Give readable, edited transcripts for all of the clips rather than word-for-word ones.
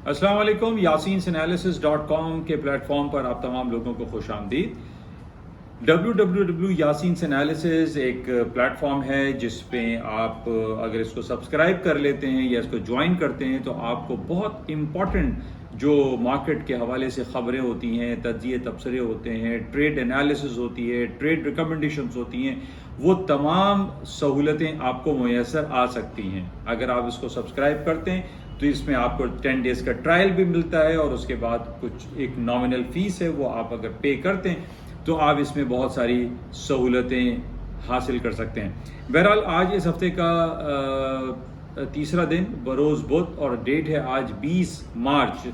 السلام علیکم. YasinSanalysis.com کے پلیٹ فارم پر آپ تمام لوگوں کو خوش آمدید. www.YasinSanalysis ایک پلیٹ فارم ہے جس پہ آپ اگر اس کو سبسکرائب کر لیتے ہیں یا اس کو جوائن کرتے ہیں تو آپ کو بہت امپورٹنٹ جو مارکیٹ کے حوالے سے خبریں ہوتی ہیں، تجزیے تبصرے ہوتے ہیں، ٹریڈ انالیسز ہوتی ہے، ٹریڈ ریکمنڈیشنز ہوتی ہیں، وہ تمام سہولتیں آپ کو میسر آ سکتی ہیں. اگر آپ اس کو سبسکرائب کرتے ہیں تو اس میں آپ کو 10 ڈیز کا ٹرائل بھی ملتا ہے اور اس کے بعد کچھ ایک نامنل فیس ہے، وہ آپ اگر پے کرتے ہیں تو آپ اس میں بہت ساری سہولتیں حاصل کر سکتے ہیں. بہرحال آج اس ہفتے کا تیسرا دن بروز بدھ اور ڈیٹ ہے آج 20 مارچ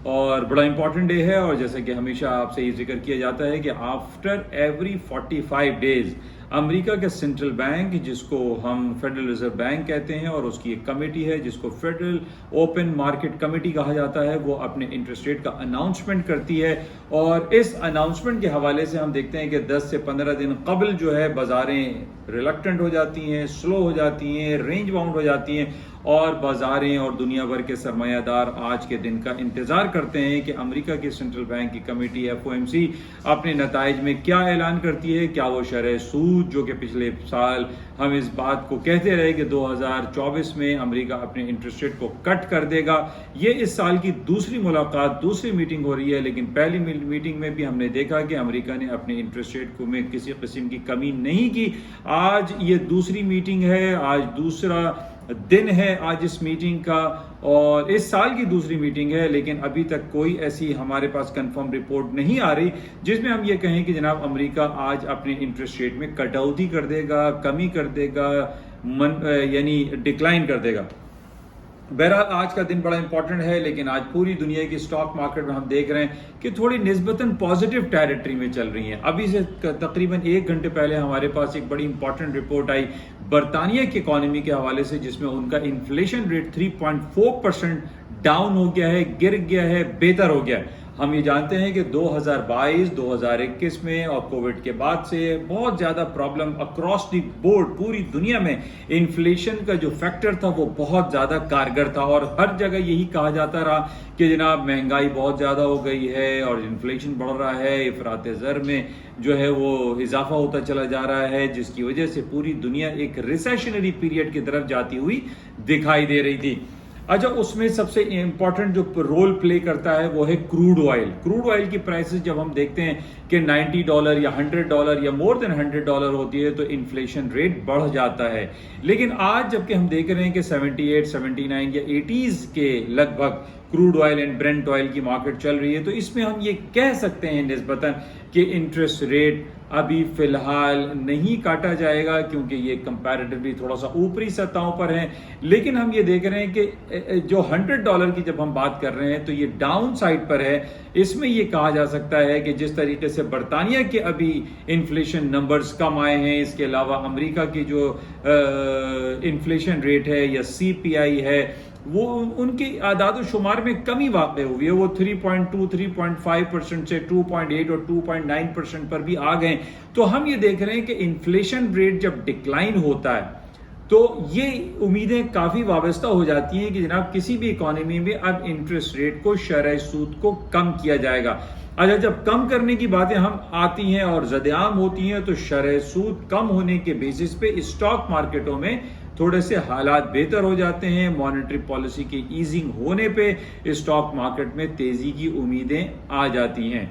اور بڑا امپورٹنٹ ڈے ہے. اور جیسا کہ ہمیشہ آپ سے یہ ذکر کیا جاتا ہے کہ آفٹر ایوری 45 ڈیز امریکہ کا سینٹرل بینک، جس کو ہم فیڈرل ریزرو بینک کہتے ہیں، اور اس کی ایک کمیٹی ہے جس کو فیڈرل اوپن مارکیٹ کمیٹی کہا جاتا ہے، وہ اپنے انٹرسٹ ریٹ کا اناؤنسمنٹ کرتی ہے. اور اس اناؤنسمنٹ کے حوالے سے ہم دیکھتے ہیں کہ 10 سے 15 دن قبل جو ہے بازاریں ریلکٹنٹ ہو جاتی ہیں، سلو ہو جاتی ہیں، رینج باؤنڈ ہو جاتی ہیں، اور بازاریں اور دنیا بھر کے سرمایہ دار آج کے دن کا انتظار کرتے ہیں کہ امریکہ کی سینٹرل بینک کی کمیٹی FOMC اپنے نتائج میں کیا اعلان کرتی ہے. کیا وہ شرح سود جو کہ پچھلے سال ہم اس بات کو کہتے رہے کہ 2024 میں امریکہ اپنے انٹرسٹ ریٹ کو کٹ کر دے گا، یہ اس سال کی دوسری ملاقات، دوسری میٹنگ ہو رہی ہے. لیکن پہلی میٹنگ میں بھی ہم نے دیکھا کہ امریکہ نے اپنے انٹرسٹ ریٹ کو میں کسی قسم کی کمی نہیں کی. آج یہ دوسری میٹنگ ہے، آج دوسرا دن ہے آج اس میٹنگ کا، اور اس سال کی دوسری میٹنگ ہے. لیکن ابھی تک کوئی ایسی ہمارے پاس کنفرم رپورٹ نہیں آ رہی جس میں ہم یہ کہیں کہ جناب امریکہ آج اپنے انٹرسٹ ریٹ میں کٹوتی کر دے گا، کمی کر دے گا، یعنی ڈکلائن کر دے گا. بہرحال آج کا دن بڑا امپورٹنٹ ہے. لیکن آج پوری دنیا کی اسٹاک مارکیٹ میں ہم دیکھ رہے ہیں کہ تھوڑی نسبتاً پازیٹیو ٹیریٹری میں چل رہی ہیں. ابھی سے تقریباً 1 گھنٹے پہلے ہمارے پاس ایک بڑی امپورٹنٹ رپورٹ آئی برطانیہ کی اکانومی کے حوالے سے، جس میں ان کا انفلیشن ریٹ 3.4% ڈاؤن ہو گیا ہے، گر گیا ہے، بہتر ہو گیا ہے. ہم یہ جانتے ہیں کہ 2022 2021 میں اور کووڈ کے بعد سے بہت زیادہ پرابلم اکراس دی بورڈ پوری دنیا میں انفلیشن کا جو فیکٹر تھا وہ بہت زیادہ کارگر تھا، اور ہر جگہ یہی کہا جاتا رہا کہ جناب مہنگائی بہت زیادہ ہو گئی ہے اور انفلیشن بڑھ رہا ہے، افراط زر میں جو ہے وہ اضافہ ہوتا چلا جا رہا ہے، جس کی وجہ سے پوری دنیا ایک ریسیشنری پیریڈ کی طرف جاتی ہوئی دکھائی دے رہی تھی. اچھا، اس میں سب سے امپورٹنٹ جو رول پلے کرتا ہے وہ ہے کروڈ آئل. کروڈ آئل کی پرائسز جب ہم دیکھتے ہیں کہ $90 یا $100 یا مور دین $100 ہوتی ہے تو انفلیشن ریٹ بڑھ جاتا ہے. لیکن آج جب کہ ہم دیکھ رہے ہیں کہ 78 79 یا 80s کے لگ بھگ crude oil and burnt oil کی مارکیٹ چل رہی ہے، تو اس میں ہم یہ کہہ سکتے ہیں نسبتاً کہ انٹرسٹ ریٹ ابھی فی الحال نہیں کاٹا جائے گا، کیونکہ یہ کمپیریٹیولی تھوڑا سا اوپری سطحوں پر ہیں. لیکن ہم یہ دیکھ رہے ہیں کہ جو $100 کی جب ہم بات کر رہے ہیں تو یہ ڈاؤن سائڈ پر ہے. اس میں یہ کہا جا سکتا ہے کہ جس طریقے سے برطانیہ کے ابھی انفلیشن نمبرز کم آئے ہیں، اس کے علاوہ امریکہ کی جو انفلیشن ریٹ ہے یا CPI ہے، وہ ان کی اعداد و شمار میں کمی واقع ہوئی ہے. وہ 3.2 3.5% سے 2.8 اور 2.9% پر بھی آ گئے. تو ہم یہ دیکھ رہے ہیں کہ انفلیشن ریٹ جب ڈکلائن ہوتا ہے تو یہ امیدیں کافی وابستہ ہو جاتی ہیں کہ جناب کسی بھی اکانومی میں اب انٹرسٹ ریٹ کو، شرح سود کو کم کیا جائے گا. اچھا، جب کم کرنے کی باتیں ہم آتی ہیں اور زد عام ہوتی ہیں تو شرح سود کم ہونے کے بیسس پہ اسٹاک مارکیٹوں میں تھوڑے سے حالات بہتر ہو جاتے ہیں. مانیٹری پالیسی کے ایزنگ ہونے پہ اسٹاک مارکیٹ میں تیزی کی امیدیں آ جاتی ہیں.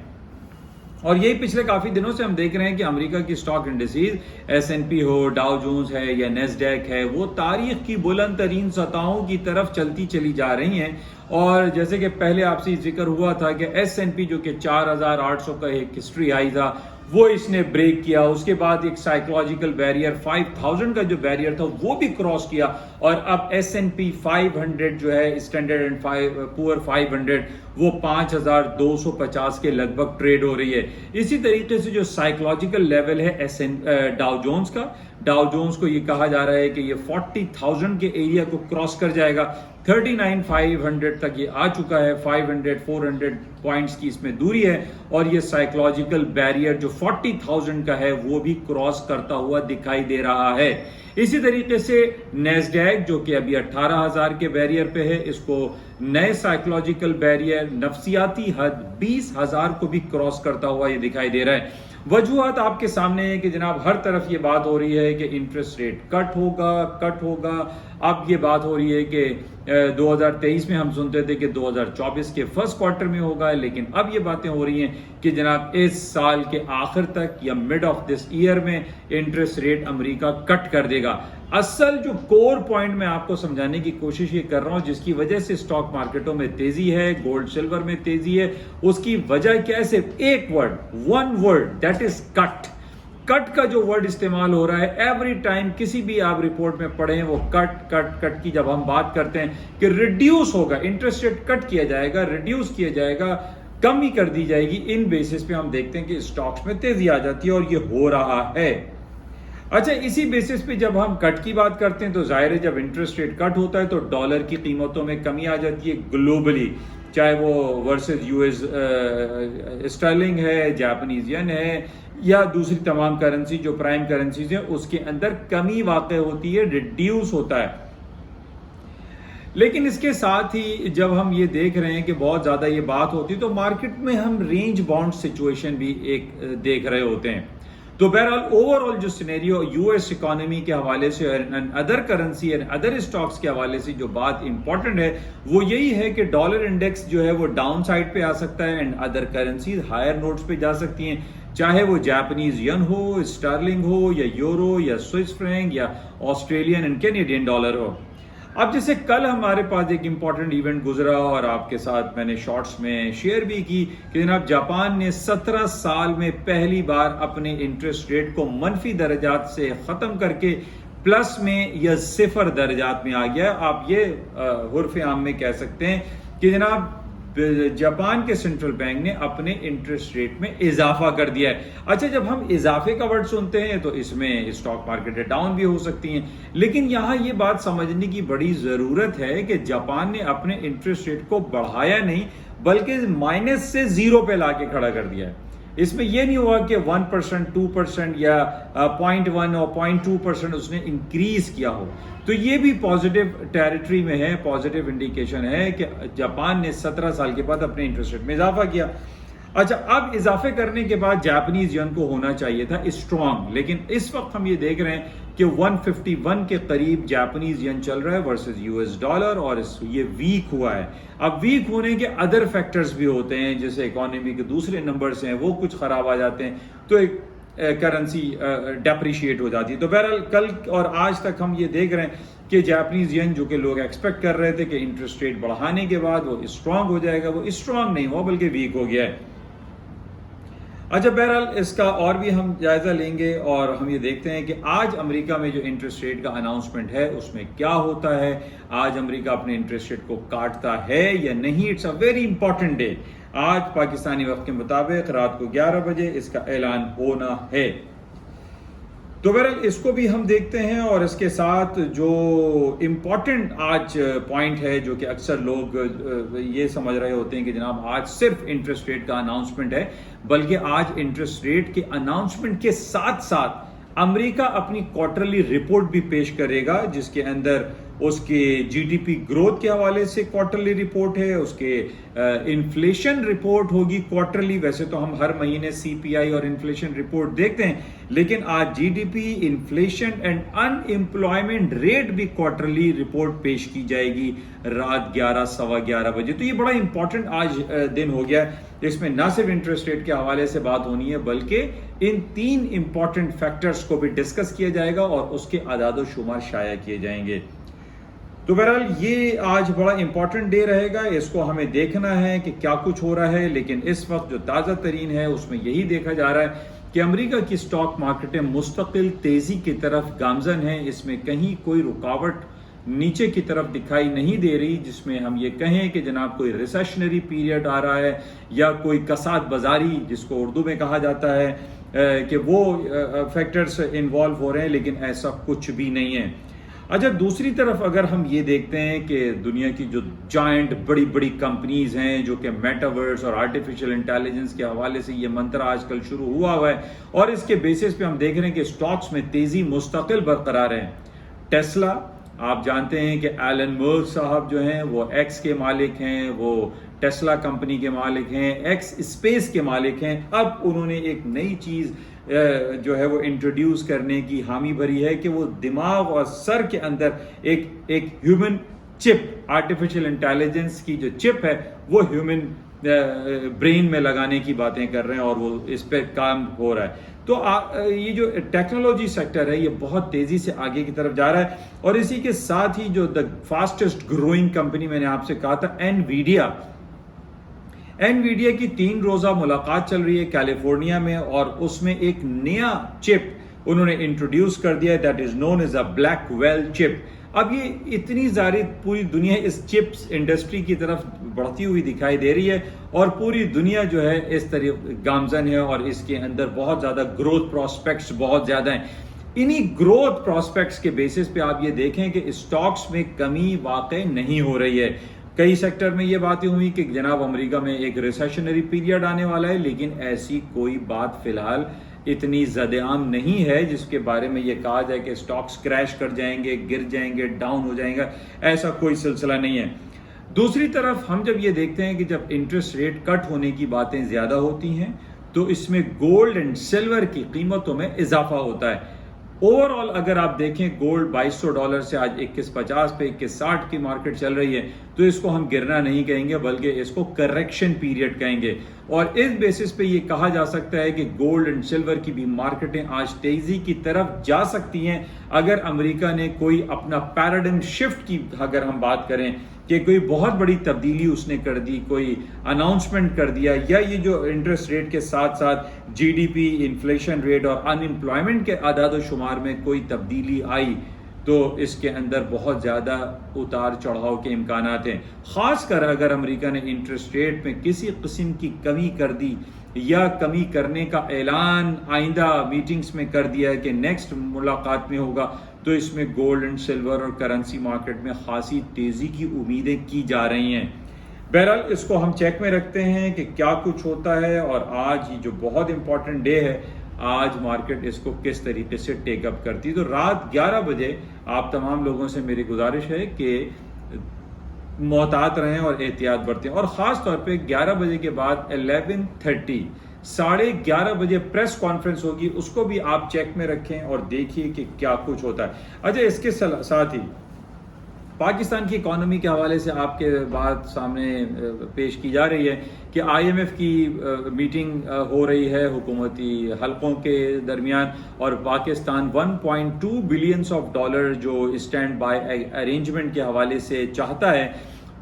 اور یہی پچھلے کافی دنوں سے ہم دیکھ رہے ہیں کہ امریکہ کی اسٹاک انڈیسیز S&P ہو، ڈاؤ جونز ہے یا نیسڈیک ہے، وہ تاریخ کی بلند ترین سطحوں کی طرف چلتی چلی جا رہی ہیں. اور جیسے کہ پہلے آپ سے ذکر ہوا تھا کہ S&P جو کہ 4800 کا ایک ہسٹری ہائی تھا، وہ اس نے بریک کیا. اس کے بعد ایک سائیکولوجیکل بیریئر 5000 کا جو بیریئر تھا وہ بھی کراس کیا، اور اب S&P 500 جو ہے اسٹینڈرڈ اینڈ پور 500 وہ 5250 کے لگ بھگ ٹریڈ ہو رہی ہے. اسی طریقے سے جو سائیکولوجیکل لیول ہے ڈاؤ جونز کا، ڈاؤ جونز کو یہ کہا جا رہا ہے کہ یہ 40,000 کے ایریا کو کراس کر جائے گا. 39,500 تک یہ آ چکا ہے. 400 پوائنٹس کی اس میں دوری ہے، اور یہ سائیکولوجیکل بیریئر جو 40,000 کا ہے وہ بھی کراس کرتا ہوا دکھائی دے رہا ہے. اسی طریقے سے نیسڈیک جو کہ ابھی 18,000 کے بیریئر پہ ہے، اس کو نئے سائیکولوجیکل بیریئر نفسیاتی حد 20,000 کو بھی کراس کرتا ہوا یہ دکھائی دے رہا ہے۔ وجوہات آپ کے سامنے ہیں کہ جناب ہر طرف یہ بات ہو رہی ہے کہ انٹرسٹ ریٹ کٹ ہوگا۔ اب یہ بات ہو رہی ہے کہ 2023 میں ہم سنتے تھے کہ 2024 کے فرسٹ کوارٹر میں ہوگا، لیکن اب یہ باتیں ہو رہی ہیں کہ جناب اس سال کے آخر تک یا مڈ آف دس ایئر میں انٹرسٹ ریٹ امریکہ کٹ کر دے گا۔ اصل جو کور پوائنٹ میں آپ کو سمجھانے کی کوشش یہ کر رہا ہوں، جس کی وجہ سے اسٹاک مارکیٹوں میں تیزی ہے، گولڈ سلور میں تیزی ہے، اس کی وجہ کیا ہے؟ صرف ایک word, one word, that is cut. Cut کا جو ورڈ استعمال ہو رہا ہے ایوری ٹائم کسی بھی آپ رپورٹ میں پڑھیں، وہ کٹ کی جب ہم بات کرتے ہیں کہ ریڈیوس ہوگا، انٹرسٹ ریٹ کٹ کیا جائے گا، ریڈیوس کیا جائے گا، کمی کر دی جائے گی، ان بیسس پہ ہم دیکھتے ہیں کہ اسٹاکس میں تیزی آ جاتی ہے، اور یہ ہو رہا ہے۔ اچھا، اسی بیسس پہ جب ہم کٹ کی بات کرتے ہیں تو ظاہر ہے جب انٹرسٹ ریٹ کٹ ہوتا ہے تو ڈالر کی قیمتوں میں کمی آ جاتی ہے گلوبلی، چاہے وہ ورسز یو ایس اسٹرلنگ ہے، جاپنیز ین ہے، یا دوسری تمام کرنسی جو پرائم کرنسیز ہیں اس کے اندر کمی واقع ہوتی ہے، ریڈیوس ہوتا ہے۔ لیکن اس کے ساتھ ہی جب ہم یہ دیکھ رہے ہیں کہ بہت زیادہ یہ بات ہوتی ہے تو مارکیٹ میں ہم رینج باؤنڈ سچویشن بھی ایک دیکھ رہے ہوتے ہیں۔ تو بہرحال اوور آل جو سینیریو یو ایس اکانومی کے حوالے سے اور ادر کرنسی اور ادر اسٹاکس کے حوالے سے جو بات امپورٹنٹ ہے وہ یہی ہے کہ ڈالر انڈیکس جو ہے وہ ڈاؤن سائڈ پہ آ سکتا ہے and other currencies higher notes پہ جا سکتی ہیں، چاہے وہ جاپنیز ین ہو، اسٹرلنگ ہو، یا یورو، یا سوئس فرینک، یا آسٹریلین اینڈ کینیڈین ڈالر ہو۔ اب جیسے کل ہمارے پاس ایک امپورٹنٹ ایونٹ گزرا اور آپ کے ساتھ میں نے شارٹس میں شیئر بھی کی کہ جناب جاپان نے 17 سال میں پہلی بار اپنے انٹرسٹ ریٹ کو منفی درجات سے ختم کر کے پلس میں یا 0 درجات میں آ گیا۔ آپ یہ حرف عام میں کہہ سکتے ہیں کہ جناب جاپان کے سینٹرل بینک نے اپنے انٹرسٹ ریٹ میں اضافہ کر دیا ہے۔ اچھا، جب ہم اضافے کا ورڈ سنتے ہیں تو اس میں اسٹاک مارکیٹ ڈاؤن بھی ہو سکتی ہیں، لیکن یہاں یہ بات سمجھنے کی بڑی ضرورت ہے کہ جاپان نے اپنے انٹرسٹ ریٹ کو بڑھایا نہیں بلکہ مائنس سے 0 پہ لا کے کھڑا کر دیا ہے۔ اس میں یہ نہیں ہوا کہ 1%، 2% یا 0.1 اور 0.2% اس نے انکریز کیا ہو، تو یہ بھی پازیٹیو ٹیریٹری میں ہے، پازیٹیو انڈیکیشن ہے کہ جاپان نے 17 سال کے بعد اپنے انٹرسٹ ریٹ میں اضافہ کیا۔ اچھا، اب اضافے کرنے کے بعد جاپنیز ین کو ہونا چاہیے تھا اسٹرانگ، لیکن اس وقت ہم یہ دیکھ رہے ہیں کہ 151 کے قریب جاپنیز ین چل رہا ہے ورسز یو ایس ڈالر، اور یہ ویک ہوا ہے۔ اب ویک ہونے کے ادر فیکٹرز بھی ہوتے ہیں، جیسے اکانومی کے دوسرے نمبرز ہیں وہ کچھ خراب آ جاتے ہیں تو ایک کرنسی ڈیپریشیٹ ہو جاتی ہے۔ تو بہرحال کل اور آج تک ہم یہ دیکھ رہے ہیں کہ جاپنیز ین جو کہ لوگ ایکسپیکٹ کر رہے تھے کہ انٹرسٹ ریٹ بڑھانے کے بعد وہ اسٹرانگ ہو جائے گا، وہ اسٹرانگ نہیں ہوا بلکہ ویک ہو گیا ہے۔ اچھا، بہرحال اس کا اور بھی ہم جائزہ لیں گے اور ہم یہ دیکھتے ہیں کہ آج امریکہ میں جو انٹرسٹ ریٹ کا اناؤنسمنٹ ہے اس میں کیا ہوتا ہے، آج امریکہ اپنے انٹرسٹ ریٹ کو کاٹتا ہے یا نہیں۔ It's a very important day, آج پاکستانی وقت کے مطابق رات کو 11 بجے اس کا اعلان ہونا ہے۔ تو بہرحال اس کو بھی ہم دیکھتے ہیں، اور اس کے ساتھ جو امپورٹنٹ آج پوائنٹ ہے جو کہ اکثر لوگ یہ سمجھ رہے ہوتے ہیں کہ جناب آج صرف انٹرسٹ ریٹ کا اناؤنسمنٹ ہے، بلکہ آج انٹرسٹ ریٹ کے اناؤنسمنٹ کے ساتھ ساتھ امریکہ اپنی کوارٹرلی رپورٹ بھی پیش کرے گا، جس کے اندر اس کے جی ڈی پی گروتھ کے حوالے سے کوارٹرلی رپورٹ ہے، اس کے انفلیشن رپورٹ ہوگی کوارٹرلی۔ ویسے تو ہم ہر مہینے سی پی آئی اور انفلیشن رپورٹ دیکھتے ہیں، لیکن آج G D P, inflation and unemployment rate بھی کوارٹرلی رپورٹ پیش کی جائے گی رات 11 سوا 11 بجے۔ تو یہ بڑا امپورٹنٹ آج دن ہو گیا ہے، اس میں نہ صرف انٹرسٹ ریٹ کے حوالے سے بات ہونی ہے بلکہ ان 3 امپورٹنٹ فیکٹرز کو بھی ڈسکس کیا جائے گا اور اس کے اعداد و شمار شائع کیے جائیں گے۔ تو بہرحال یہ آج بڑا امپورٹنٹ ڈے رہے گا، اس کو ہمیں دیکھنا ہے کہ کیا کچھ ہو رہا ہے، لیکن اس وقت جو تازہ ترین ہے اس میں یہی دیکھا جا رہا ہے کہ امریکہ کی سٹاک مارکیٹیں مستقل تیزی کی طرف گامزن ہیں، اس میں کہیں کوئی رکاوٹ نیچے کی طرف دکھائی نہیں دے رہی جس میں ہم یہ کہیں کہ جناب کوئی ریسیشنری پیریڈ آ رہا ہے یا کوئی کساد بازاری جس کو اردو میں کہا جاتا ہے کہ وہ فیکٹرز انوالو ہو رہے ہیں، لیکن ایسا کچھ بھی نہیں ہے۔ اچھا دوسری طرف اگر ہم یہ دیکھتے ہیں کہ دنیا کی جو جائنٹ بڑی بڑی کمپنیز ہیں جو کہ میٹاورس اور آرٹیفیشل انٹیلیجنس کے حوالے سے یہ منتر آج کل شروع ہوا ہے اور اس کے بیسس پہ ہم دیکھ رہے ہیں کہ سٹاکس میں تیزی مستقل برقرار ہے. ٹیسلا آپ جانتے ہیں کہ ایلن مرسک صاحب جو ہیں وہ ایکس کے مالک ہیں, وہ ٹیسلا کمپنی کے مالک ہیں, ایکس اسپیس کے مالک ہیں. اب انہوں نے ایک نئی چیز جو ہے وہ انٹروڈیوس کرنے کی حامی بھری ہے کہ وہ دماغ اور سر کے اندر ایک ہیومن چپ, آرٹیفیشل انٹیلیجنس کی جو چپ ہے وہ ہیومن برین میں لگانے کی باتیں کر رہے ہیں اور وہ اس پہ کام ہو رہا ہے. تو یہ جو ٹیکنالوجی سیکٹر ہے یہ بہت تیزی سے آگے کی طرف جا رہا ہے. اور اسی کے ساتھ ہی جو فاسٹسٹ گروئنگ کمپنی میں نے آپ سے کہا تھا انویڈیا کی 3 روزہ ملاقات چل رہی ہے کیلیفورنیا میں اور اس میں ایک نیا چپ انہوں نے انٹروڈیوس کر دیا ہے that is known as a black well chip. اب یہ اتنی زیادہ پوری دنیا اس چپس انڈسٹری کی طرف بڑھتی ہوئی دکھائی دے رہی ہے اور پوری دنیا جو ہے اس طرح گامزن ہے اور اس کے اندر بہت زیادہ گروتھ پراسپیکٹس بہت زیادہ ہیں. انہی گروتھ پراسپیکٹس کے بیسس پہ آپ یہ دیکھیں کہ اسٹاکس میں کمی واقع نہیں ہو رہی ہے. کئی سیکٹر میں یہ باتیں ہوئی کہ جناب امریکہ میں ایک ریسیشنری پیریڈ آنے والا ہے, لیکن ایسی کوئی بات فی الحال اتنی زد عام نہیں ہے جس کے بارے میں یہ کہا جائے کہ سٹاکس کریش کر جائیں گے, گر جائیں گے, ڈاؤن ہو جائیں گا. ایسا کوئی سلسلہ نہیں ہے. دوسری طرف ہم جب یہ دیکھتے ہیں کہ جب انٹرسٹ ریٹ کٹ ہونے کی باتیں زیادہ ہوتی ہیں تو اس میں گولڈ اینڈ سلور کی قیمتوں میں اضافہ ہوتا ہے. اوور آل اگر آپ دیکھیں گولڈ $2200 سے آج 2150 پہ 2160 کی مارکیٹ چل رہی ہے تو اس کو ہم گرنا نہیں کہیں گے بلکہ اس کو کریکشن پیریڈ کہیں گے. اور اس بیسس پہ یہ کہا جا سکتا ہے کہ گولڈ اینڈ سلور کی بھی مارکیٹیں آج تیزی کی طرف جا سکتی ہیں اگر امریکہ نے کوئی اپنا پیراڈم شفٹ کی اگر ہم بات کریں کہ کوئی بہت بڑی تبدیلی اس نے کر دی, کوئی اناؤنسمنٹ کر دیا, یا یہ جو انٹرسٹ ریٹ کے ساتھ ساتھ G D P, inflation rate اور ان امپلائمنٹ کے اعداد و شمار میں کوئی تبدیلی آئی تو اس کے اندر بہت زیادہ اتار چڑھاؤ کے امکانات ہیں. خاص کر اگر امریکہ نے انٹرسٹ ریٹ میں کسی قسم کی کمی کر دی یا کمی کرنے کا اعلان آئندہ میٹنگز میں کر دیا ہے کہ نیکسٹ ملاقات میں ہوگا تو اس میں گولڈ اینڈ سلور اور کرنسی مارکیٹ میں خاصی تیزی کی امیدیں کی جا رہی ہیں. بہرحال اس کو ہم چیک میں رکھتے ہیں کہ کیا کچھ ہوتا ہے اور آج یہ جو بہت امپورٹنٹ ڈے ہے آج مارکیٹ اس کو کس طریقے سے ٹیک اپ کرتی. تو رات 11 بجے آپ تمام لوگوں سے میری گزارش ہے کہ محتاط رہیں اور احتیاط برتیں, اور خاص طور پہ 11 بجے کے بعد 11:30 11:30 بجے پریس کانفرنس ہوگی, اس کو بھی آپ چیک میں رکھیں اور دیکھیے کہ کیا کچھ ہوتا ہے. اچھا اس کے ساتھ ہی پاکستان کی اکانومی کے حوالے سے آپ کے بات سامنے پیش کی جا رہی ہے کہ آئی ایم ایف کی میٹنگ ہو رہی ہے حکومتی حلقوں کے درمیان اور پاکستان $1.2 بلین جو اسٹینڈ بائی ارینجمنٹ کے حوالے سے چاہتا ہے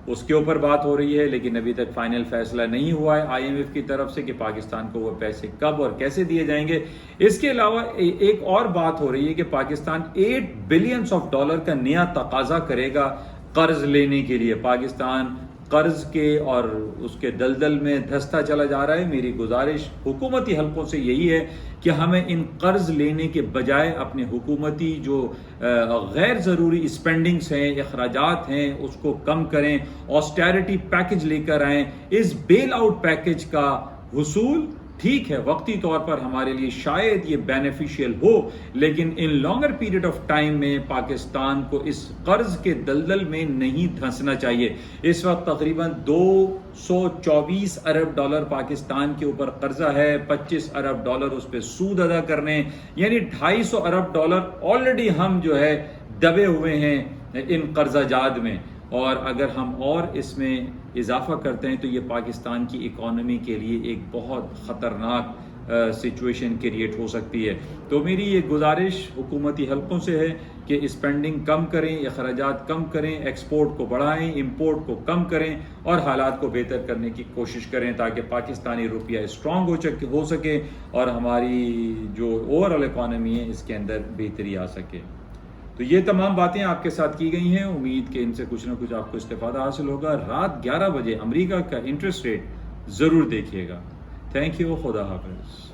اس کے اوپر بات ہو رہی ہے, لیکن ابھی تک فائنل فیصلہ نہیں ہوا ہے آئی ایم ایف کی طرف سے کہ پاکستان کو وہ پیسے کب اور کیسے دیے جائیں گے. اس کے علاوہ ایک اور بات ہو رہی ہے کہ پاکستان $8 بلین کا نیا تقاضا کرے گا قرض لینے کے لیے. پاکستان قرض کے اور اس کے دلدل میں دھستا چلا جا رہا ہے. میری گزارش حکومتی حلقوں سے یہی ہے کہ ہمیں ان قرض لینے کے بجائے اپنے حکومتی جو غیر ضروری اسپینڈنگز ہیں, اخراجات ہیں, اس کو کم کریں, آسٹیرٹی پیکج لے کر آئیں. اس بیل آؤٹ پیکج کا حصول ٹھیک ہے وقتی طور پر ہمارے لیے شاید یہ بینیفیشیل ہو, لیکن ان لانگر پیریڈ آف ٹائم میں پاکستان کو اس قرض کے دلدل میں نہیں دھنسنا چاہیے. اس وقت تقریباً $224 ارب پاکستان کے اوپر قرضہ ہے, $25 ارب اس پہ سود ادا کرنے, یعنی $250 ارب آلریڈی ہم جو ہے دبے ہوئے ہیں ان قرضہ جات میں. اور اگر ہم اور اس میں اضافہ کرتے ہیں تو یہ پاکستان کی اکانومی کے لیے ایک بہت خطرناک سچویشن کریٹ ہو سکتی ہے. تو میری یہ گزارش حکومتی حلقوں سے ہے کہ اسپینڈنگ کم کریں, اخراجات کم کریں, ایکسپورٹ کو بڑھائیں, امپورٹ کو کم کریں اور حالات کو بہتر کرنے کی کوشش کریں تاکہ پاکستانی روپیہ اسٹرانگ ہو سکے اور ہماری جو اوور آل اکانومی ہے اس کے اندر بہتری آ سکے. تو یہ تمام باتیں آپ کے ساتھ کی گئی ہیں, امید کہ ان سے کچھ نہ کچھ آپ کو استفادہ حاصل ہوگا. رات 11 بجے امریکہ کا انٹرسٹ ریٹ ضرور دیکھیے گا. تھینک یو, خدا حافظ.